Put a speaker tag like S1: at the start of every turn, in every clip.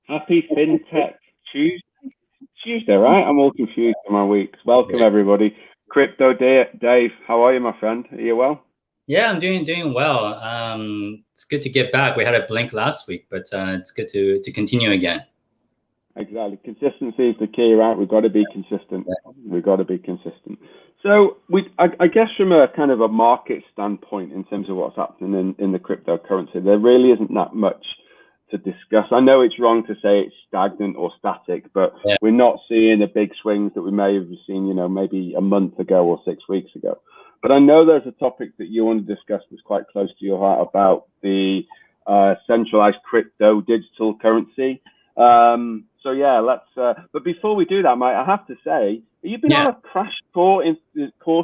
S1: Happy Fintech Tuesday, right? I'm all confused in my weeks. Welcome, everybody. Crypto Dave, how are you, my friend? Are you well?
S2: Yeah, I'm doing well. It's good to get back. We had a blink last week, but it's good to continue again.
S1: Exactly. Consistency is the key, right? We've got to be consistent. We've got to be consistent. So I guess from a kind of a market standpoint in terms of what's happening in the cryptocurrency, there really isn't that much to discuss. I know it's wrong to say it's stagnant or static, but we're not seeing the big swings that we may have seen, maybe a month ago or 6 weeks ago. But I know there's a topic that you want to discuss that's quite close to your heart about the centralized crypto digital currency. So yeah, let's. But before we do that, mate, I have to say, have you been on a crash course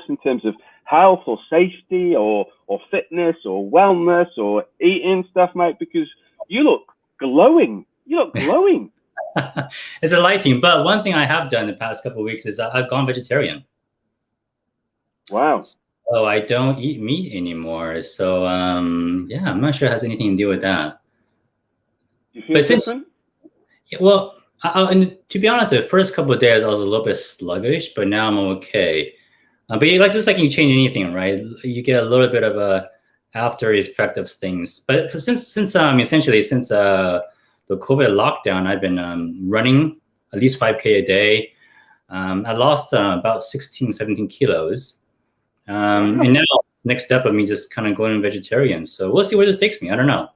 S1: in terms of health or safety or fitness or wellness or eating stuff, mate? Because you look glowing. You look glowing.
S2: It's a lighting, but one thing I have done the past couple of weeks is I've gone vegetarian.
S1: Wow.
S2: So I don't eat meat anymore. So yeah, I'm not sure it has anything to do with that.
S1: Do you feel different?
S2: Well, and to be honest, the first couple of days I was a little bit sluggish, but now I'm okay. But just like you change anything, right? You get a little bit of a after effect of things. But since essentially since the COVID lockdown, I've been running at least 5K a day. I lost about 16, 17 kilos. And now next step of me just kind of going vegetarian. So we'll see where this takes me. I don't know.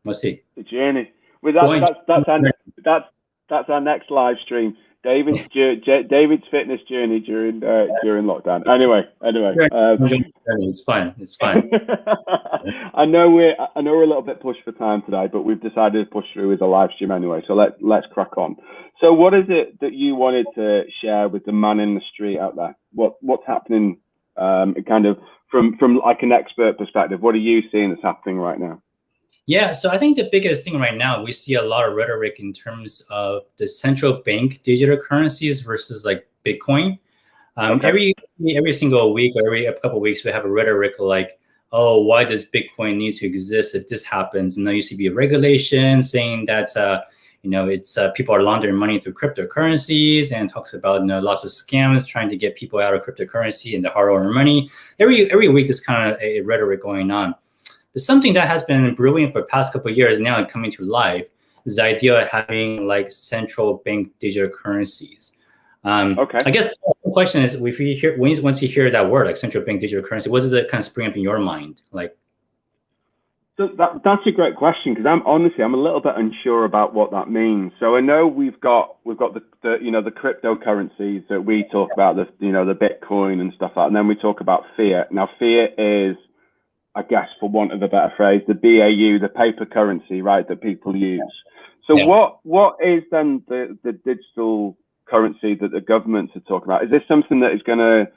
S2: We'll see.
S1: The journey. Well, that's our next live stream. David's fitness journey during lockdown. Anyway,
S2: it's fine. It's fine.
S1: I know we're a little bit pushed for time today, but we've decided to push through with a live stream anyway. So let's crack on. So what is it that you wanted to share with the man in the street out there? What's happening? Kind of from like an expert perspective, what are you seeing that's happening right now?
S2: Yeah, so I think the biggest thing right now, we see a lot of rhetoric in terms of the central bank digital currencies versus like Bitcoin. Every single week or every couple of weeks, we have a rhetoric like, oh, why does Bitcoin need to exist if this happens? And there used to be a regulation saying that it's people are laundering money through cryptocurrencies, and talks about lots of scams trying to get people out of cryptocurrency and the hard-earned money. Every week, there's kind of a rhetoric going on. But something that has been brewing for the past couple of years now and coming to life is the idea of having like central bank digital currencies. I guess the question is, once you hear that word, like central bank digital currency, what does it kind of spring up in your mind? Like,
S1: so that's a great question, because I'm a little bit unsure about what that means. So I know we've got the cryptocurrencies that we talk about, the Bitcoin and stuff like that, and then we talk about fiat. Now fiat is, I guess, for want of a better phrase, the BAU, the paper currency, right, that people use. So what is then the digital currency that the governments are talking about? Is this something that is going to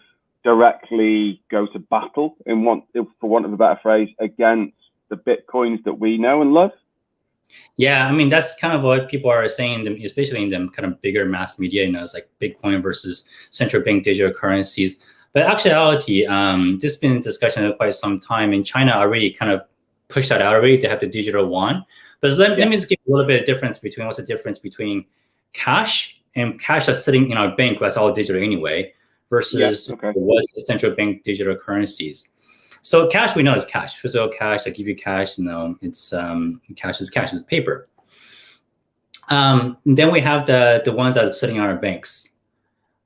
S1: directly go to battle, for want of a better phrase, against the Bitcoins that we know and love?
S2: Yeah, I mean, that's kind of what people are saying, especially in the kind of bigger mass media, it's like Bitcoin versus central bank digital currencies. But actuality, this has been a discussion for quite some time. In China already kind of pushed that out already. They have the digital yuan. But let me just give a little bit of difference between what's the difference between cash and cash that's sitting in our bank, that's all digital anyway, versus what's the central bank digital currencies. So cash, we know is cash, physical cash. I give you cash, it's cash is paper. Then we have the ones that are sitting on our banks.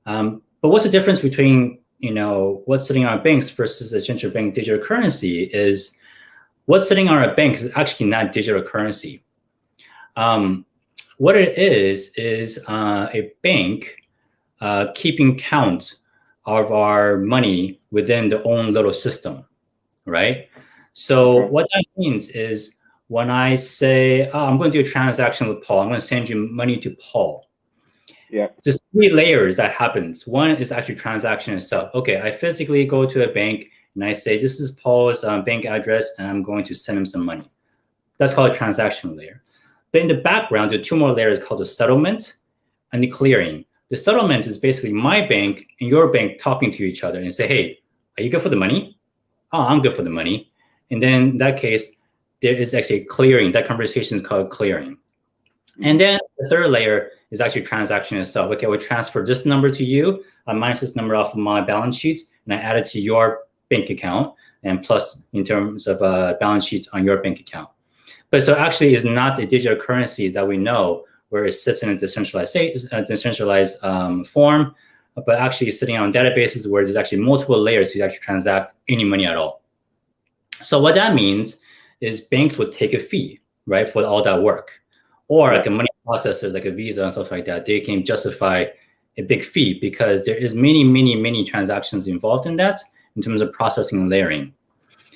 S2: But what's the difference between what's sitting on our banks versus the central bank digital currency is what's sitting on our banks is actually not digital currency. What it is a bank keeping count of our money within their own little system, right? So what that means is when I say, oh, I'm going to do a transaction with Paul, I'm going to send you money to Paul.
S1: Yeah.
S2: There's 3 layers that happens. One is actually transaction itself. Okay, I physically go to a bank and I say, this is Paul's bank address, and I'm going to send him some money. That's called a transaction layer. But in the background, there are 2 more layers called the settlement and the clearing. The settlement is basically my bank and your bank talking to each other and say, hey, are you good for the money? Oh, I'm good for the money. And then in that case, there is actually clearing. That conversation is called clearing. And then the 3rd layer is actually transaction itself. Okay, I would transfer this number to you, minus this number off of my balance sheet, and I add it to your bank account, and plus in terms of balance sheets on your bank account. But so actually it's not a digital currency that we know where it sits in a decentralized form, but actually sitting on databases where there's actually multiple layers to actually transact any money at all. So what that means is banks would take a fee, right, for all that work. Or like a money processor, like a Visa and stuff like that, they can justify a big fee because there is many transactions involved in that in terms of processing and layering.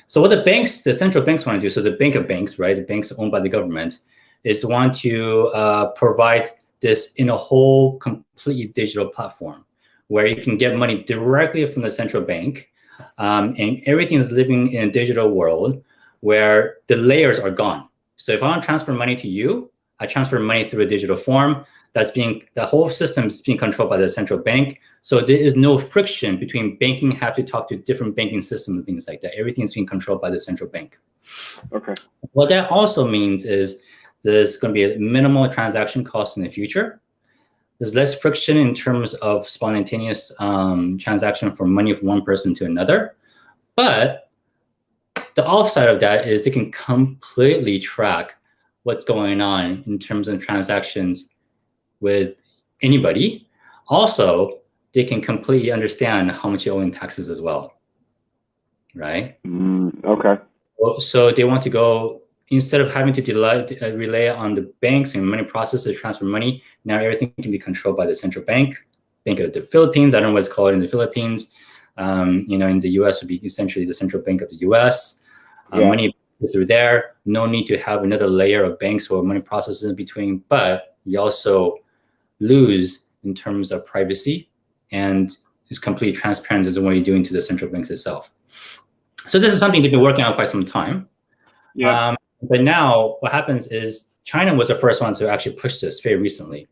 S2: So what the central banks want to do, so the bank of banks, right, the banks owned by the government, is want to provide this in a whole completely digital platform where you can get money directly from the central bank, and everything is living in a digital world where the layers are gone. So if I want to transfer money to you, I transfer money through a digital form. The whole system is being controlled by the central bank. So there is no friction between banking have to talk to different banking systems and things like that. Everything is being controlled by the central bank.
S1: Okay.
S2: What that also means is there's going to be a minimal transaction cost in the future. There's less friction in terms of spontaneous transaction from money from one person to another. But the offside of that is they can completely track what's going on in terms of transactions with anybody. Also, they can completely understand how much you owe in taxes as well, right?
S1: Okay.
S2: So they want to go, instead of having to rely on the banks and money processors to transfer money, now everything can be controlled by the central bank. Bank of the Philippines, I don't know what it's called in the Philippines. In the US would be essentially the central bank of the US. Money through there, no need to have another layer of banks or money processors in between, but you also lose in terms of privacy and it's completely transparent as to what you're doing to the central banks itself. So this is something they've been working on quite some time.
S1: Yeah.
S2: But now what happens is China was the first one to actually push this very recently,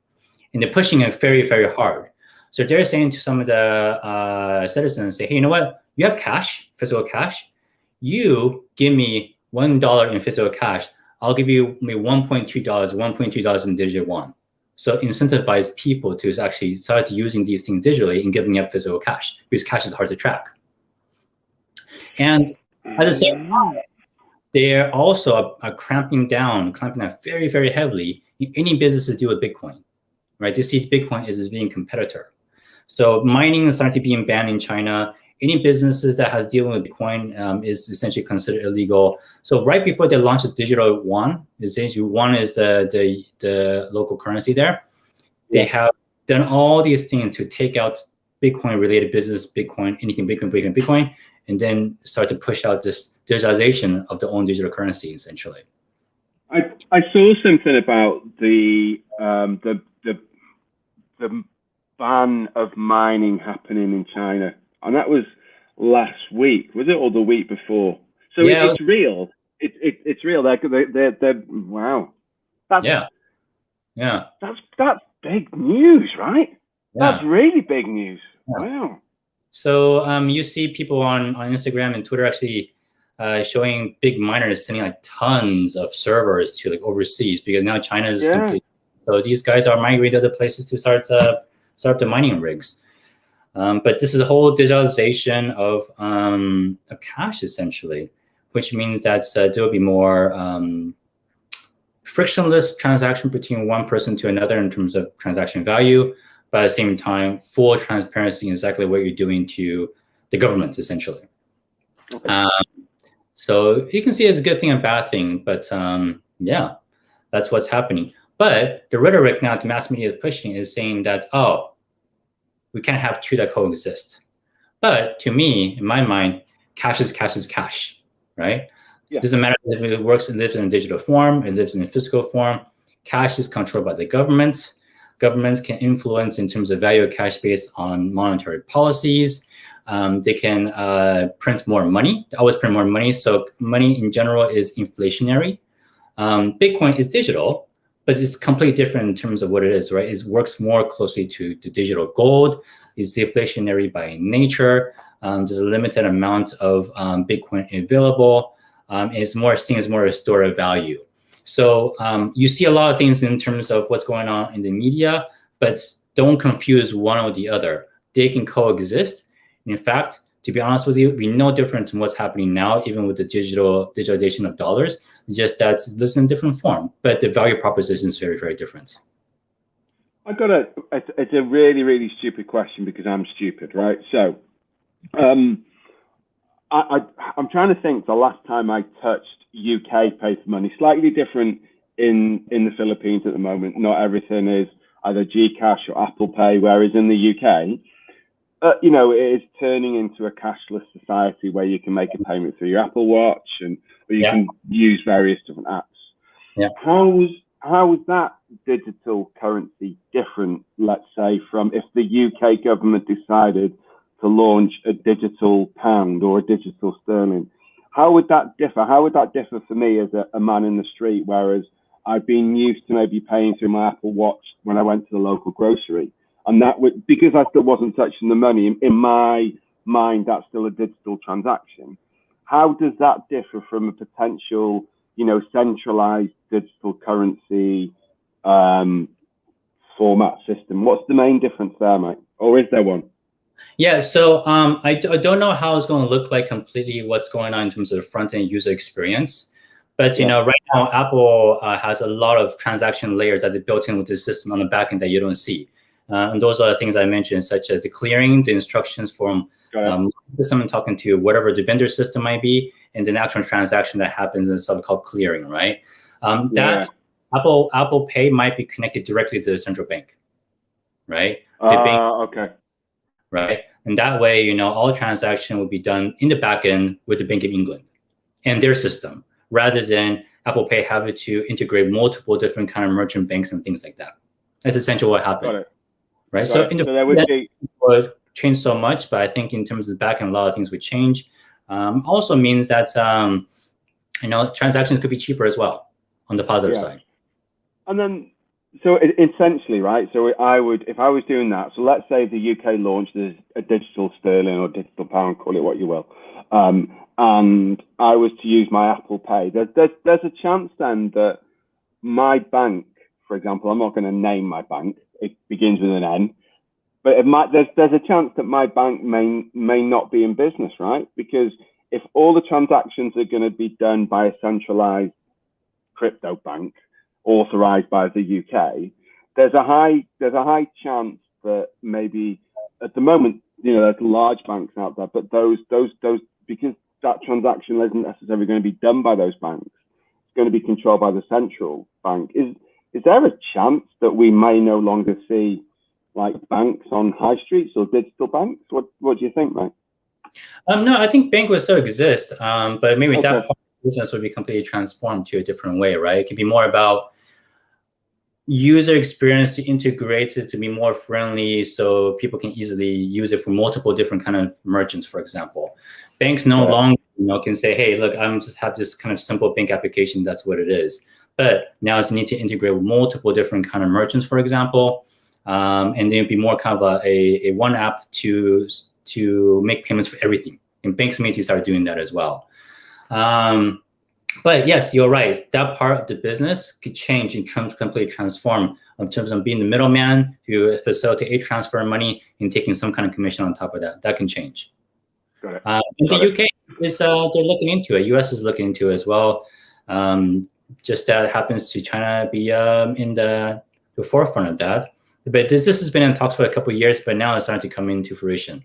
S2: and they're pushing it very hard. So they're saying to some of the citizens, say, hey, you know what? You have cash, physical cash. You give me $1 in physical cash. I'll give you maybe $1.2 in digital yuan. So incentivize people to actually start using these things digitally and giving up physical cash, because cash is hard to track. And at the same time, they're also clamping down very heavily in any business to do with Bitcoin, right? They see Bitcoin as being a competitor. So mining is starting to be banned in China. Any businesses that has dealing with Bitcoin is essentially considered illegal. So right before they launch this digital yuan, yuan is the local currency there. They have done all these things to take out Bitcoin-related business, Bitcoin, and then start to push out this digitalization of their own digital currency, essentially.
S1: I saw something about the ban of mining happening in China, and that was last week, was it, or the week before? So it's real. It's real. They're wow. That's big news, right? Yeah. That's really big news. Yeah. Wow.
S2: So you see people on Instagram and Twitter actually showing big miners sending like tons of servers to like overseas, because now China is complete. So these guys are migrating to other places to start up the mining rigs. But this is a whole digitalization of cash, essentially, which means that there will be more frictionless transaction between one person to another in terms of transaction value, but at the same time, full transparency in exactly what you're doing to the government, essentially. Okay. So you can see it's a good thing and bad thing, but yeah, that's what's happening. But the rhetoric now the mass media is pushing is saying that, oh, we can't have two that coexist. But to me, in my mind, cash is cash, right? It doesn't matter if it lives in a digital form, it lives in a physical form. Cash is controlled by the government. Governments can influence in terms of value of cash based on monetary policies. They can print more money, always print more money. So money in general is inflationary. Bitcoin is digital, but it's completely different in terms of what it is, right? It works more closely to digital gold. It's deflationary by nature. There's a limited amount of Bitcoin available. It's more seen as more a store of value. So you see a lot of things in terms of what's going on in the media, but don't confuse one or the other. They can coexist. In fact, to be honest with you, we're no different from what's happening now, even with the digitalization of dollars, just that it's in different form, but the value proposition is very, very different.
S1: It's a really, really stupid question because I'm stupid, right? So I'm trying to think the last time I touched UK paper money. Slightly different in the Philippines at the moment. Not everything is either Gcash or Apple Pay, whereas in the UK, it is turning into a cashless society where you can make a payment through your Apple Watch or you can use various different apps.
S2: Yeah.
S1: How is that digital currency different, let's say, from if the UK government decided to launch a digital pound or a digital sterling? How would that differ? How would that differ for me as a man in the street, whereas I've been used to maybe paying through my Apple Watch when I went to the local grocery? And that would, because I still wasn't touching the money, in my mind, that's still a digital transaction. How does that differ from a potential, centralized digital currency format system? What's the main difference there, mate? Or is there one?
S2: Yeah, so I don't know how it's going to look like completely what's going on in terms of the front-end user experience. But, right now, Apple has a lot of transaction layers that are built in with the system on the back end that you don't see. And those are the things I mentioned, such as the clearing, the instructions from someone talking to whatever the vendor system might be, and the actual transaction that happens in something called clearing, right? Apple Pay might be connected directly to the central bank, right?
S1: Okay.
S2: Right, and that way, all transaction will be done in the back end with the Bank of England and their system, rather than Apple Pay having to integrate multiple different kind of merchant banks and things like that. That's essentially what happened. Right. So in the it would change so much, but I think in terms of the back end, a lot of things would change. Also means that transactions could be cheaper as well on the positive side.
S1: And then, so essentially, right? So if I was doing that, so let's say the UK launched a digital sterling or digital pound, call it what you will, and I was to use my Apple Pay. There's a chance then that my bank, for example, I'm not going to name my bank. It begins with an N, but there's a chance that my bank may not be in business, right? Because if all the transactions are going to be done by a centralized crypto bank authorized by the UK, there's a high chance that maybe at the moment, there's large banks out there, but those because that transaction isn't necessarily going to be done by those banks, it's going to be controlled by the central bank. Is there a chance that we may no longer see like banks on high streets or digital banks? What do you think, mate?
S2: No, I think bank will still exist, but maybe that part of the business would be completely transformed to a different way, right? It could be more about user experience to integrate it to be more friendly, so people can easily use it for multiple different kind of merchants, for example. Banks no longer can say, hey, look, I'm just have this kind of simple bank application, that's what it is. But now it's need to integrate with multiple different kind of merchants, for example, and then it'd be more kind of a one app to make payments for everything. And banks may start doing that as well. But yes, you're right. That part of the business could change in terms of completely transform in terms of being the middleman to facilitate a transfer of money and taking some kind of commission on top of that. That can change.
S1: Got it.
S2: In the UK, they're looking into it. US is looking into it as well. Just that happens to China be in the forefront of that. But this has been in talks for a couple of years, but now it's starting to come into fruition.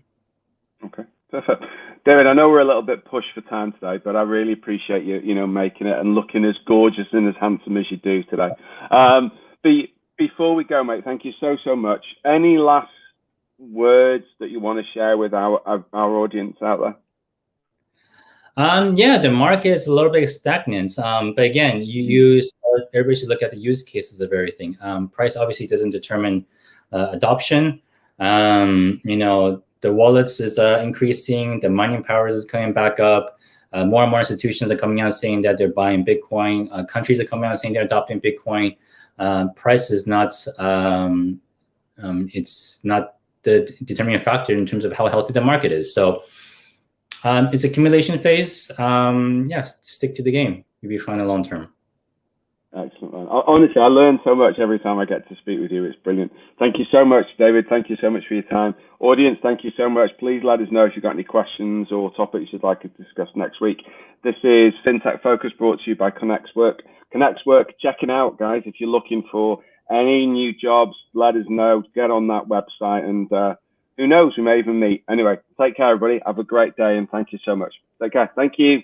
S2: Okay,
S1: perfect. David, I know we're a little bit pushed for time today, but I really appreciate you, making it and looking as gorgeous and as handsome as you do today. Before we go, mate, thank you so much. Any last words that you want to share with our audience out
S2: Yeah, the market is a little bit stagnant. But again, everybody should look at the use cases of everything. Price obviously doesn't determine adoption. The wallets is increasing, the mining powers is coming back up. More and more institutions are coming out saying that they're buying Bitcoin. Countries are coming out saying they're adopting Bitcoin. Price is not it's not the determining factor in terms of how healthy the market is. So it's accumulation phase. Yeah, stick to the game. You'll be fine in the long term.
S1: Excellent, man. Honestly, I learn so much every time I get to speak with you. It's brilliant. Thank you so much, David. Thank you so much for your time. Audience, thank you so much. Please let us know if you've got any questions or topics you'd like to discuss next week. This is FinTech Focus, brought to you by ConnexWork. ConnexWork, check it out, guys. If you're looking for any new jobs, let us know. Get on that website, and who knows, we may even meet. Anyway, take care, everybody. Have a great day, and thank you so much. Take care. Thank you.